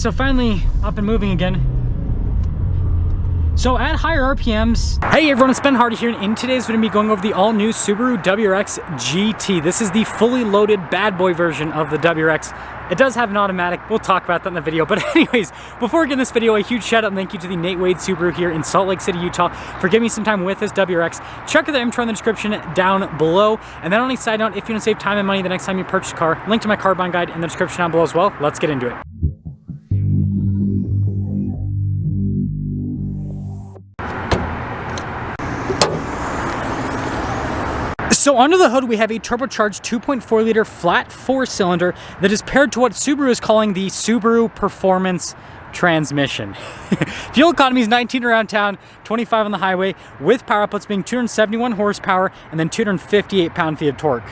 So finally up and moving again. So at higher RPMs, hey everyone, it's Ben Hardy here, and in today's video, I'm going to be going over the all-new Subaru WRX GT. This is the fully loaded bad boy version of the WRX. It does have an automatic. We'll talk about that in the video. But anyways, before we get in this video, a huge shout out and thank you to the Nate Wade Subaru here in Salt Lake City, Utah for giving me some time with this WRX. Check out the intro in the description down below. And then on a side note, if you want to save time and money the next time you purchase a car, link to my car buying guide in the description down below as well. Let's get into it. So under the hood, we have a turbocharged 2.4 liter flat 4-cylinder that is paired to what Subaru is calling the Subaru Performance Transmission. Fuel economy is 19 around town, 25 on the highway, with power outputs being 271 horsepower and then 258 pound-feet of torque.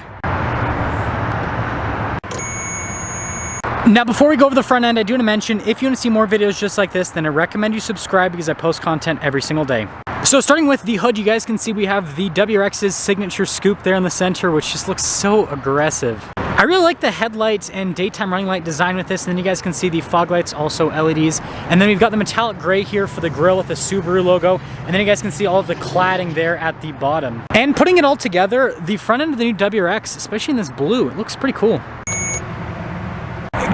Now, before we go over the front end, I do want to mention, if you want to see more videos just like this, then I recommend you subscribe because I post content every single day. So starting with the hood, you guys can see we have the WRX's signature scoop there in the center, which just looks so aggressive. I really like the headlights and daytime running light design with this, and then you guys can see the fog lights, also LEDs. And then we've got the metallic gray here for the grille with the Subaru logo, and then you guys can see all of the cladding there at the bottom. And putting it all together, the front end of the new WRX, especially in this blue, it looks pretty cool.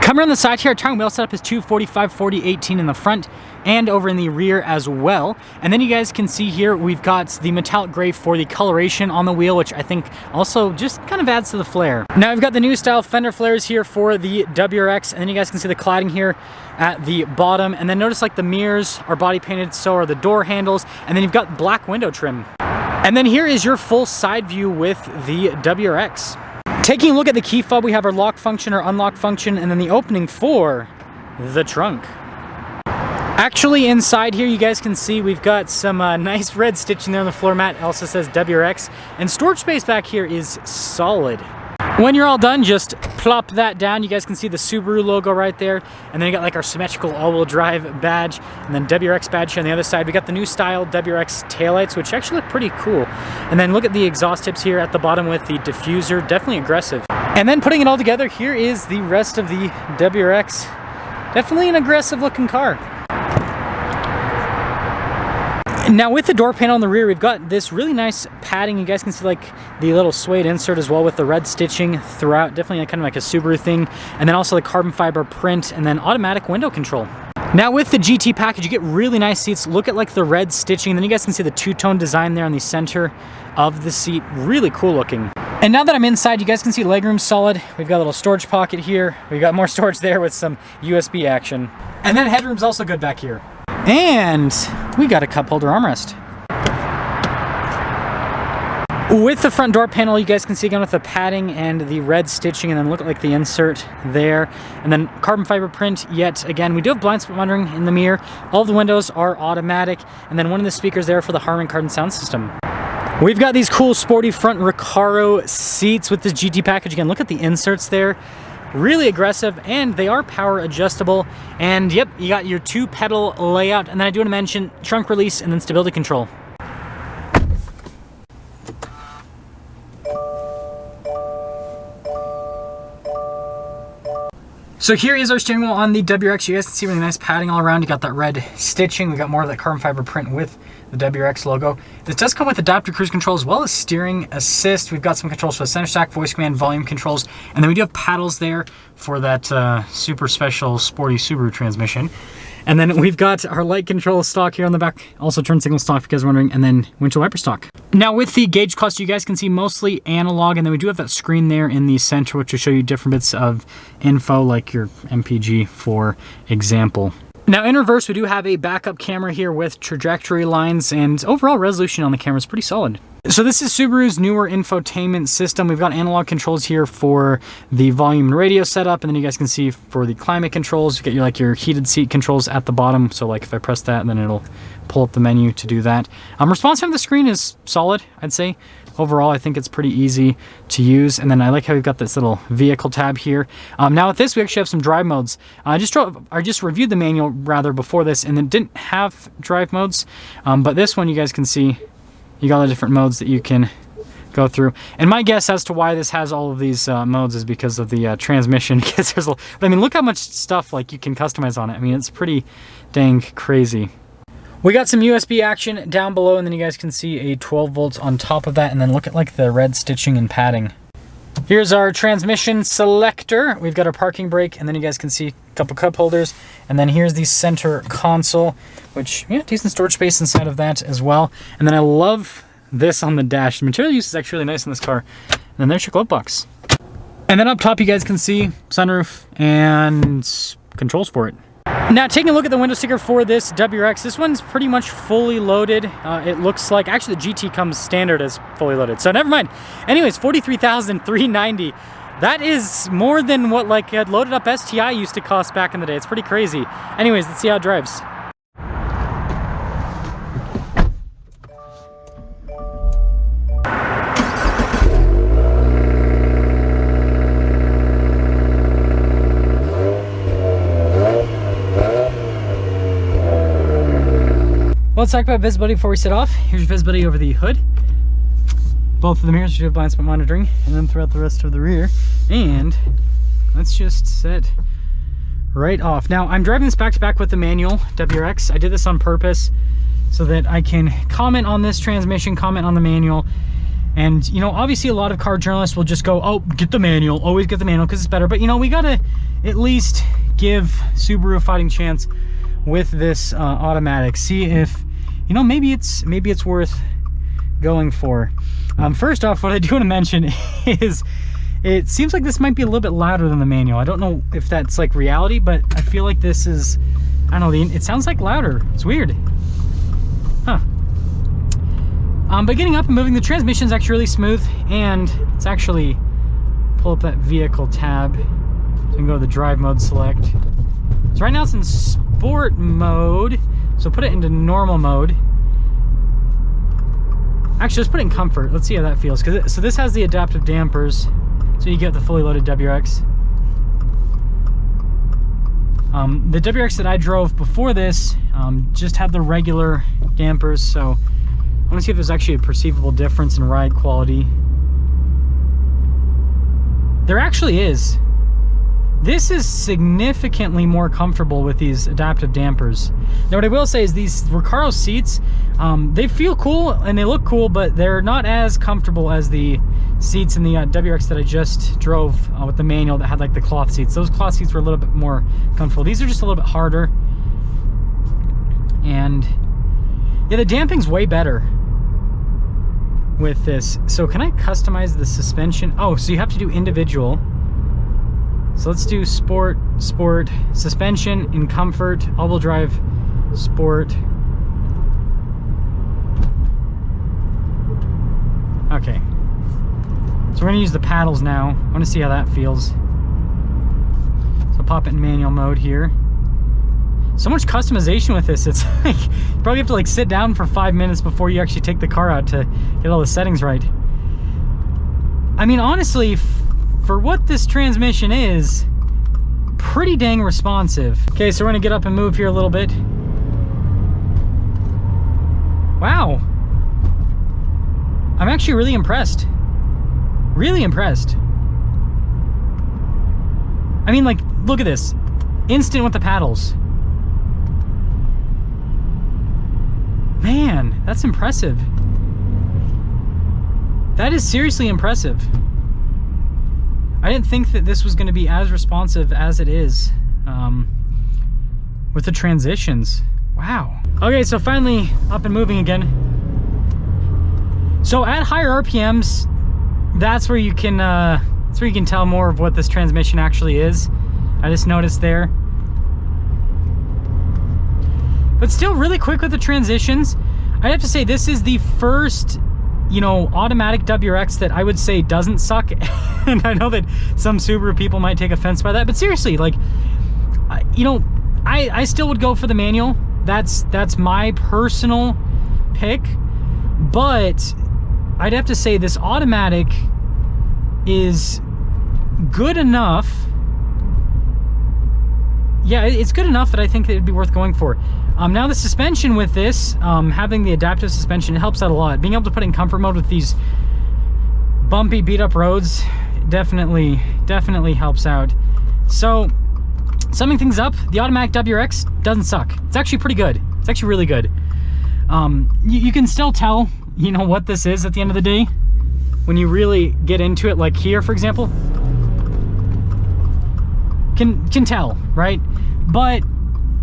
Coming around the side here, our tire wheel setup is 245, 40, 18 in the front and over in the rear as well. And then you guys can see here, we've got the metallic gray for the coloration on the wheel, which I think also just kind of adds to the flare. Now we've got the new style fender flares here for the WRX, and then you guys can see the cladding here at the bottom. And then notice like the mirrors are body painted, so are the door handles, and then you've got black window trim. And then here is your full side view with the WRX. Taking a look at the key fob, we have our lock function or unlock function, and then the opening for the trunk. Actually, inside here, you guys can see we've got some nice red stitching there on the floor mat. It also says WRX, and storage space back here is solid. When you're all done, just plop that down. You guys can see the Subaru logo right there, and then you got like our symmetrical all-wheel drive badge, and then WRX badge here on the other side. We got the new style WRX taillights, which actually look pretty cool. And then look at the exhaust tips here at the bottom with the diffuser, definitely aggressive. And then putting it all together, here is the rest of the WRX. Definitely an aggressive looking car. Now with the door panel on the rear, we've got this really nice padding. You guys can see like the little suede insert as well with the red stitching throughout. Definitely kind of like a Subaru thing. And then also the carbon fiber print and then automatic window control. Now with the GT package, you get really nice seats. Look at like the red stitching. And then you guys can see the two-tone design there on the center of the seat. Really cool looking. And now that I'm inside, you guys can see legroom solid. We've got a little storage pocket here. We've got more storage there with some USB action. And then headroom's also good back here. And we got a cup holder armrest. With the front door panel, you guys can see again with the padding and the red stitching, and then look at like the insert there. And then carbon fiber print yet again. We do have blind spot monitoring in the mirror. All of the windows are automatic. And then one of the speakers there for the Harman Kardon sound system. We've got these cool sporty front Recaro seats with this GT package. Again, look at the inserts there. Really aggressive, and they are power adjustable. And yep, you got your 2-pedal layout. And then I do want to mention trunk release and then stability control. So here is our steering wheel on the WRX. You guys can see really nice padding all around. You got that red stitching. We got more of that carbon fiber print with the WRX logo. This does come with adaptive cruise control as well as steering assist. We've got some controls for the center stack, voice command, volume controls, and then we do have paddles there for that super special sporty Subaru transmission. And then we've got our light control stock here on the back, also turn signal stock if you guys are wondering, and then windshield wiper stock. Now with the gauge cluster, you guys can see mostly analog, and then we do have that screen there in the center, which will show you different bits of info like your MPG, for example. Now in reverse, we do have a backup camera here with trajectory lines, and overall resolution on the camera is pretty solid. So this is Subaru's newer infotainment system. We've got analog controls here for the volume and radio setup, and then you guys can see for the climate controls, you get your heated seat controls at the bottom. So like if I press that, then it'll pull up the menu to do that. Response time of the screen is solid, I'd say. Overall, I think it's pretty easy to use. And then I like how we've got this little vehicle tab here. Now with this, we actually have some drive modes. I just reviewed the manual rather before this, and it didn't have drive modes. But this one, you guys can see, you got all the different modes that you can go through. And my guess as to why this has all of these modes is because of the transmission. Because there's but I mean, look how much stuff like you can customize on it. I mean, it's pretty dang crazy. We got some USB action down below, and then you guys can see a 12 volts on top of that, and then look at like the red stitching and padding. Here's our transmission selector. We've got our parking brake, and then you guys can see a couple cup holders, and then here's the center console, which, yeah, decent storage space inside of that as well. And then I love this on the dash. The material use is actually really nice in this car. And then there's your glove box. And then up top you guys can see sunroof and controls for it. Now, taking a look at the window sticker for this WRX, this one's pretty much fully loaded. It looks like, actually the GT comes standard as fully loaded, so never mind. Anyways, $43,390. That is more than what like a loaded up STI used to cost back in the day. It's pretty crazy. Anyways, let's see how it drives. Let's talk about visibility before we set off. Here's your visibility over the hood. Both of the mirrors should have blind spot monitoring, and then throughout the rest of the rear. And let's just set right off. Now, I'm driving this back to back with the manual WRX. I did this on purpose so that I can comment on this transmission, comment on the manual. And, you know, obviously a lot of car journalists will just go, oh, get the manual, always get the manual because it's better. But, you know, we gotta at least give Subaru a fighting chance with this automatic. See if, you know, maybe it's worth going for. First off, what I do want to mention is it seems like this might be a little bit louder than the manual. I don't know if that's like reality, but I feel like this is, I don't know, it sounds like louder. It's weird. Huh. But getting up and moving, the transmission is actually really smooth, and it's actually, pull up that vehicle tab, so you can go to the drive mode select. So right now it's in sport mode, so put it into normal mode. Actually, let's put it in comfort. Let's see how that feels. So this has the adaptive dampers, so you get the fully loaded WRX. The WRX that I drove before this just had the regular dampers, so I want to see if there's actually a perceivable difference in ride quality. There actually is. This is significantly more comfortable with these adaptive dampers. Now, what I will say is these Recaro seats, they feel cool and they look cool, but they're not as comfortable as the seats in the WRX that I just drove with the manual that had like the cloth seats. Those cloth seats were a little bit more comfortable. These are just a little bit harder. And yeah, the damping's way better with this. So can I customize the suspension? Oh, so you have to do individual. So let's do sport, suspension in comfort, all-wheel drive, sport. Okay. So we're gonna use the paddles now. I wanna see how that feels. So pop it in manual mode here. So much customization with this. It's like, you probably have to like sit down for 5 minutes before you actually take the car out to get all the settings right. I mean, honestly, for what this transmission is, pretty dang responsive. Okay, so we're gonna get up and move here a little bit. Wow. I'm actually really impressed. Really impressed. I mean, like, look at this. Instant with the paddles. Man, that's impressive. That is seriously impressive. I didn't think that this was going to be as responsive as it is with the transitions. Wow. Okay, so finally up and moving again. So at higher RPMs, that's where you can tell more of what this transmission actually is. I just noticed there. But still really quick with the transitions. I have to say this is the first, you know, automatic WRX that I would say doesn't suck. And I know that some Subaru people might take offense by that, but seriously, like, you know, I still would go for the manual. That's my personal pick, but I'd have to say this automatic is good enough. Yeah, it's good enough that I think that it'd be worth going for. Now the suspension with this, having the adaptive suspension, it helps out a lot. Being able to put it in comfort mode with these bumpy, beat up roads, definitely helps out. So summing things up, the automatic WRX doesn't suck. It's actually pretty good. It's actually really good. You can still tell, you know, what this is at the end of the day when you really get into it. Like here, for example, can tell, right? But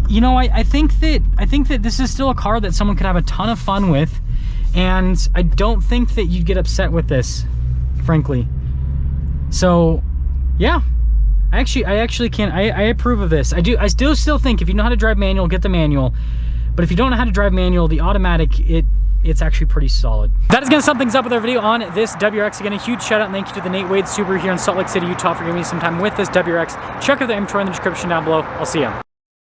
you know, I think that this is still a car that someone could have a ton of fun with, and I don't think that you'd get upset with this, frankly. So yeah, I actually can. I approve of this. I still think if you know how to drive manual, get the manual. But if you don't know how to drive manual, the automatic, it's actually pretty solid. That is going to sum things up with our video on this WRX. Again, a huge shout out and thank you to the Nate Wade Subaru here in Salt Lake City, Utah for giving me some time with this WRX. Check out the inventory in the description down below. I'll see you.